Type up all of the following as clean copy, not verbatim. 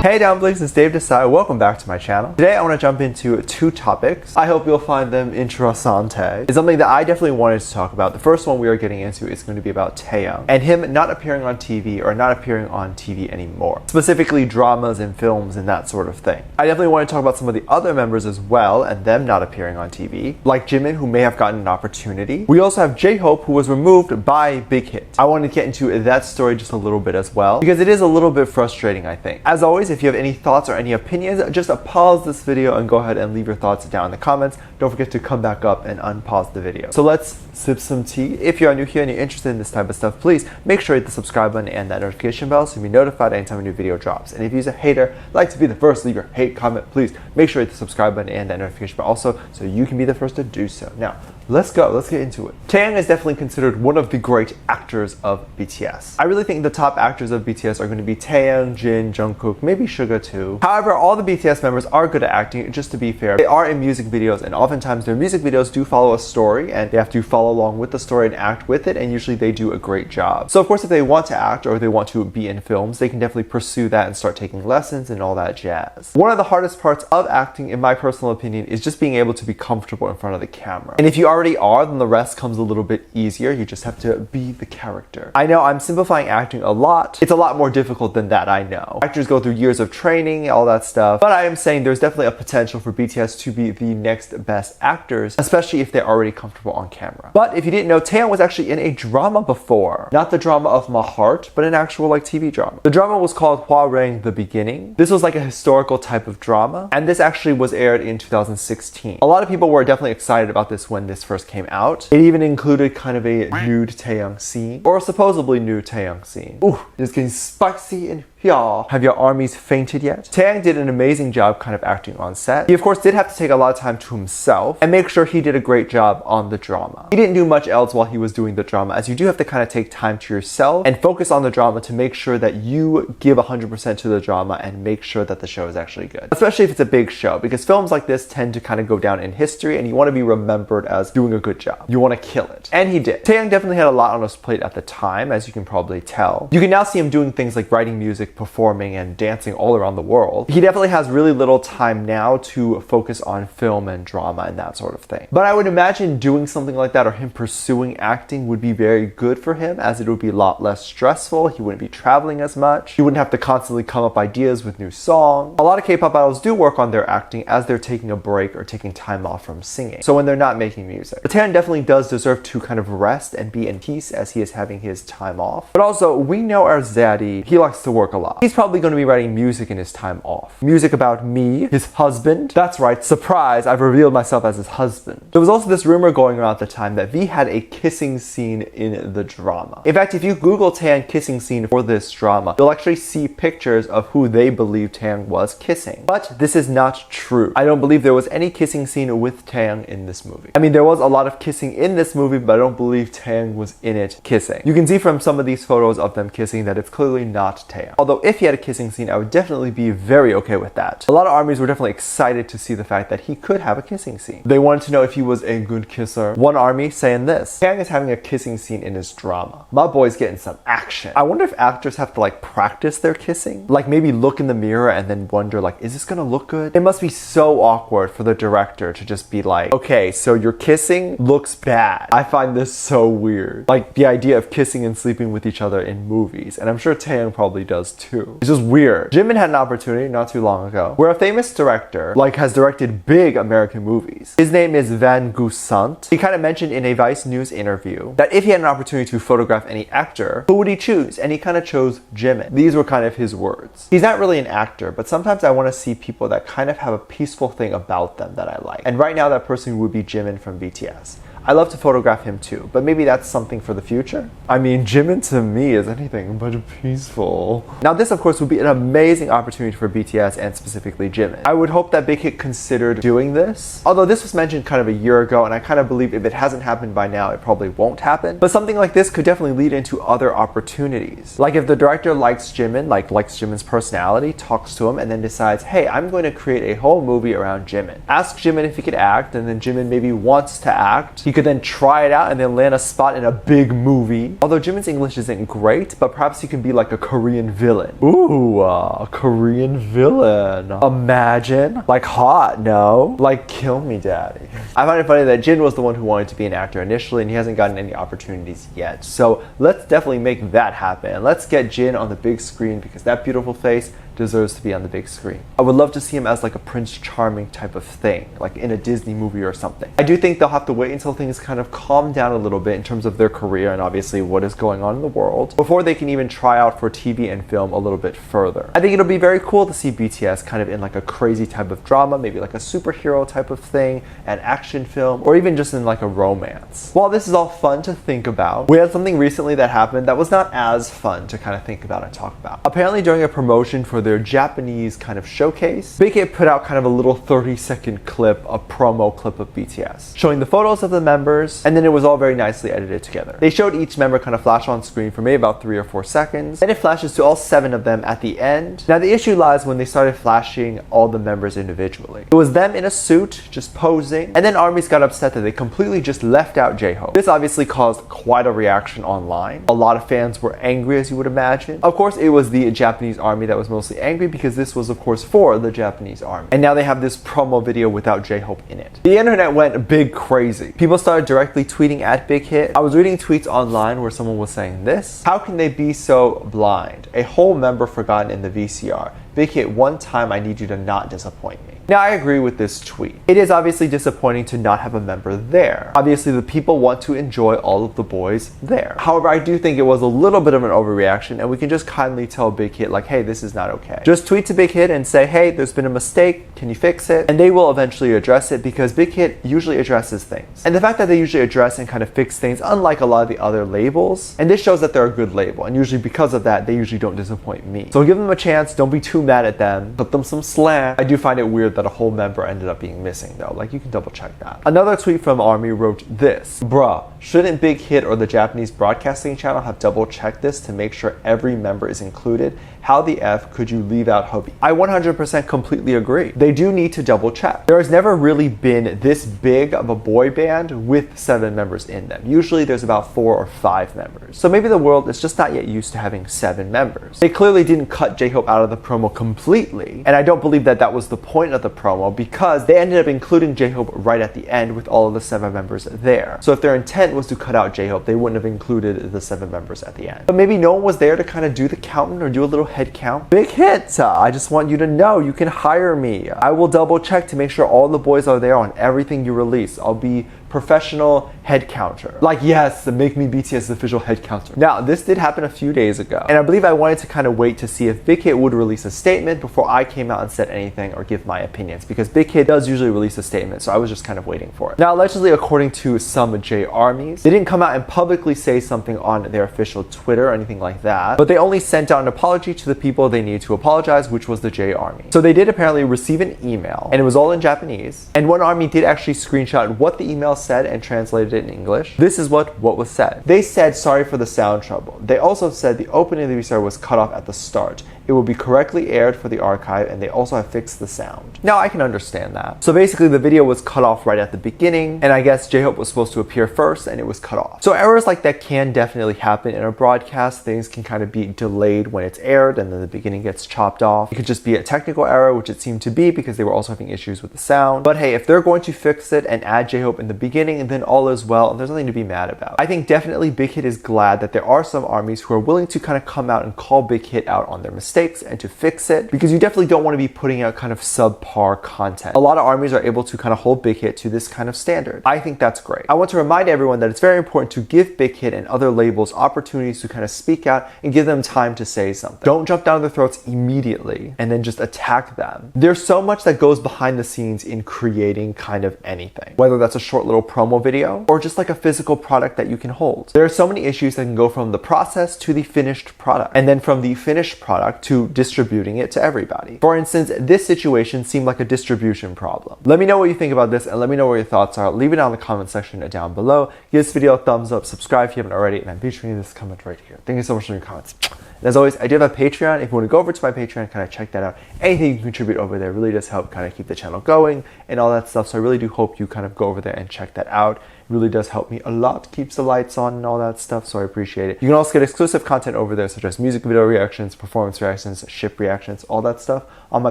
Hey downblinks, it's Dave Desai. Welcome back to my channel. Today I want to jump into two topics. I hope you'll find them interessante. It's something that I definitely wanted to talk about. The first one we are getting into is going to be about Taehyung and him not appearing on TV or not appearing on TV anymore. Specifically dramas and films and that sort of thing. I definitely want to talk about some of the other members as well and them not appearing on TV, like Jimin, who may have gotten an opportunity. We also have JHope, who was removed by BigHit. I wanted to get into that story just a little bit as well because it is a little bit frustrating, I think. As always, if you have any thoughts or any opinions, just pause this video and go ahead and leave your thoughts down in the comments. Don't forget to come back up and unpause the video. So let's sip some tea. If you are new here and you're interested in this type of stuff, please make sure you hit the subscribe button and that notification bell so you'll be notified anytime a new video drops. And if you're a hater, like to be the first to leave your hate comment, please make sure you hit the subscribe button and that notification bell also so you can be the first to do so. Now, let's go. Let's get into it. Taehyung is definitely considered one of the great actors of BTS. I really think the top actors of BTS are going to be Taehyung, Jin, Jungkook, maybe Suga too. However, all the BTS members are good at acting. Just to be fair, they are in music videos, and oftentimes their music videos do follow a story, and they have to follow along with the story and act with it, and usually they do a great job. So of course, if they want to act or they want to be in films, they can definitely pursue that and start taking lessons and all that jazz. One of the hardest parts of acting, in my personal opinion, is just being able to be comfortable in front of the camera. And if you already are, then the rest comes a little bit easier. You just have to be the character. I know I'm simplifying acting a lot. It's a lot more difficult than that, I know. Actors go through years of training, all that stuff, but I am saying there's definitely a potential for BTS to be the next best actors, especially if they're already comfortable on camera. But if you didn't know, Taehyung was actually in a drama before. Not the drama of my heart, but an actual TV drama. The drama was called Hwa Raeng The Beginning. This was like a historical type of drama, and this actually was aired in 2016. A lot of people were definitely excited about this when this first came out. It even included kind of a nude Taehyung scene, or a supposedly nude Taehyung scene. Ooh, it's getting spicy in here. Have your armies fainted yet? Taehyung did an amazing job kind of acting on set. He of course did have to take a lot of time to himself and make sure he did a great job on the drama. He didn't do much else while he was doing the drama, as you do have to kind of take time to yourself and focus on the drama to make sure that you give 100% to the drama and make sure that the show is actually good. Especially if it's a big show, because films like this tend to kind of go down in history and you want to be remembered as doing a good job. You want to kill it. And he did. Taehyung definitely had a lot on his plate at the time, as you can probably tell. You can now see him doing things like writing music, performing, and dancing all around the world. He definitely has really little time now to focus on film and drama and that sort of thing. But I would imagine doing something like that or him pursuing acting would be very good for him, as it would be a lot less stressful. He wouldn't be traveling as much. He wouldn't have to constantly come up ideas with new songs. A lot of K-pop idols do work on their acting as they're taking a break or taking time off from singing. So when they're not making music. But Taehyung definitely does deserve to kind of rest and be in peace as he is having his time off. But also, we know our zaddy, he likes to work a lot. He's probably going to be writing music in his time off. Music about me, his husband. That's right, surprise, I've revealed myself as his husband. There was also this rumor going around at the time that V had a kissing scene in the drama. In fact, if you Google Taehyung kissing scene for this drama, you'll actually see pictures of who they believe Taehyung was kissing. But this is not true. I don't believe there was any kissing scene with Taehyung in this movie. I mean, there was a lot of kissing in this movie, but I don't believe Taehyung was in it kissing. You can see from some of these photos of them kissing that it's clearly not Taehyung. Although if he had a kissing scene, I would definitely be very okay with that. A lot of armies were definitely excited to see the fact that he could have a kissing scene. They wanted to know if he was a good kisser. One army saying this: Taehyung is having a kissing scene in his drama. My boy's getting some action. I wonder if actors have to practice their kissing? Like maybe look in the mirror and then wonder is this gonna look good? It must be so awkward for the director to just be like, okay, so your kissing looks bad. I find this so weird. Like the idea of kissing and sleeping with each other in movies. And I'm sure Taehyung probably does too. It's just weird. Jimin had an opportunity not too long ago where a famous director has directed big American movies. His name is Van Gusant. He kind of mentioned in a Vice News interview that if he had an opportunity to photograph any actor, who would he choose? And he kind of chose Jimin. These were kind of his words. He's not really an actor, but sometimes I want to see people that kind of have a peaceful thing about them that I like. And right now that person would be Jimin from BTS. I love to photograph him too, but maybe that's something for the future. I mean, Jimin to me is anything but peaceful. Now this of course would be an amazing opportunity for BTS and specifically Jimin. I would hope that BigHit considered doing this. Although this was mentioned kind of a year ago, and I kind of believe if it hasn't happened by now, it probably won't happen. But something like this could definitely lead into other opportunities. Like if the director likes Jimin, likes Jimin's personality, talks to him, and then decides, hey, I'm going to create a whole movie around Jimin. Ask Jimin if he could act, and then Jimin maybe wants to act. He could then try it out and then land a spot in a big movie. Although Jimin's English isn't great, but perhaps he can be like a Korean villain. Ooh, a Korean villain. Imagine. Like hot, no? Like kill me, daddy. I find it funny that Jin was the one who wanted to be an actor initially and he hasn't gotten any opportunities yet. So let's definitely make that happen. Let's get Jin on the big screen because that beautiful face deserves to be on the big screen. I would love to see him as like a Prince Charming type of thing, like in a Disney movie or something. I do think they'll have to wait until things kind of calm down a little bit in terms of their career and obviously what is going on in the world before they can even try out for TV and film a little bit further. I think it'll be very cool to see BTS kind of in like a crazy type of drama, maybe like a superhero type of thing, an action film, or even just in like a romance. While this is all fun to think about, we had something recently that happened that was not as fun to kind of think about and talk about. Apparently during a promotion for their Japanese kind of showcase, BigHit put out kind of a little 30-second clip, a promo clip of BTS, showing the photos of the members, and then it was all very nicely edited together. They showed each member kind of flash on screen for maybe about 3 or 4 seconds, and it flashes to all 7 of them at the end. Now the issue lies when they started flashing all the members individually. It was them in a suit, just posing, and then ARMYs got upset that they completely just left out JHope. This obviously caused quite a reaction online. A lot of fans were angry, as you would imagine. Of course, it was the Japanese ARMY that was mostly angry because this was of course for the Japanese ARMY. And now they have this promo video without JHope in it. The internet went big crazy. People started directly tweeting at BigHit. I was reading tweets online where someone was saying this: how can they be so blind? A whole member forgotten in the VCR. BigHit, one time I need you to not disappoint me. Now I agree with this tweet. It is obviously disappointing to not have a member there. Obviously the people want to enjoy all of the boys there. However, I do think it was a little bit of an overreaction and we can just kindly tell BigHit like, hey, this is not okay. Just tweet to BigHit and say, hey, there's been a mistake, can you fix it? And they will eventually address it because BigHit usually addresses things. And the fact that they usually address and kind of fix things, unlike a lot of the other labels, and this shows that they're a good label, and usually because of that, they usually don't disappoint me. So give them a chance, don't be too mad at them, put them some slack. I do find it weird that a whole member ended up being missing though, like you can double check that. Another tweet from ARMY wrote this: bruh, shouldn't BigHit or the Japanese broadcasting channel have double checked this to make sure every member is included? How the F could you leave out Hobie? I 100% completely agree. They do need to double check. There has never really been this big of a boy band with 7 members in them. Usually there's about 4 or 5 members. So maybe the world is just not yet used to having 7 members. They clearly didn't cut JHope out of the promo completely, and I don't believe that that was the point of the promo because they ended up including JHope right at the end with all of the 7 members there. So if their intent was to cut out JHope, they wouldn't have included the 7 members at the end. But maybe no one was there to kind of do the counting or do a little head count. BigHit, I just want you to know you can hire me. I will double check to make sure all the boys are there on everything you release. I'll be professional head counter. Like, yes, make me BTS's official head counter. Now, this did happen a few days ago, and I believe I wanted to kind of wait to see if BigHit would release a statement before I came out and said anything or give my opinions, because BigHit does usually release a statement, so I was just kind of waiting for it. Now, allegedly, according to some J-ARMYs, they didn't come out and publicly say something on their official Twitter or anything like that, but they only sent out an apology to the people they needed to apologize, which was the J-ARMY. So they did apparently receive an email, and it was all in Japanese, and one ARMY did actually screenshot what the email said and translated it in English. This is what was said. They said, sorry for the sound trouble. They also said the opening of the VCR was cut off at the start. It will be correctly aired for the archive, and they also have fixed the sound. Now, I can understand that. So basically, the video was cut off right at the beginning, and I guess JHope was supposed to appear first, and it was cut off. So errors like that can definitely happen in a broadcast. Things can kind of be delayed when it's aired, and then the beginning gets chopped off. It could just be a technical error, which it seemed to be because they were also having issues with the sound. But hey, if they're going to fix it and add JHope in the beginning, then all is well, and there's nothing to be mad about. I think definitely BigHit is glad that there are some ARMYs who are willing to kind of come out and call BigHit out on their mistakes and to fix it, because you definitely don't want to be putting out kind of subpar content. A lot of ARMYs are able to kind of hold BigHit to this kind of standard. I think that's great. I want to remind everyone that it's very important to give BigHit and other labels opportunities to kind of speak out and give them time to say something. Don't jump down their throats immediately and then just attack them. There's so much that goes behind the scenes in creating kind of anything, whether that's a short little promo video or just like a physical product that you can hold. There are so many issues that can go from the process to the finished product, and then from the finished product to distributing it to everybody. For instance, this situation seemed like a distribution problem. Let me know what you think about this, and let me know what your thoughts are. Leave it down in the comment section down below. Give this video a thumbs up, subscribe if you haven't already, and I'm featuring this comment right here. Thank you so much for your comments. And as always, I do have a Patreon. If you want to go over to my Patreon, kind of check that out. Anything you can contribute over there really does help kind of keep the channel going and all that stuff. So I really do hope you kind of go over there and check that out. really does help me a lot, keeps the lights on and all that stuff, so I appreciate it. You can also get exclusive content over there, such as music video reactions, performance reactions, ship reactions, all that stuff on my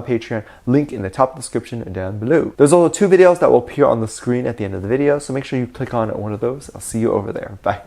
Patreon, link in the top description and down below. There's also 2 videos that will appear on the screen at the end of the video, so make sure you click on one of those. I'll see you over there. Bye.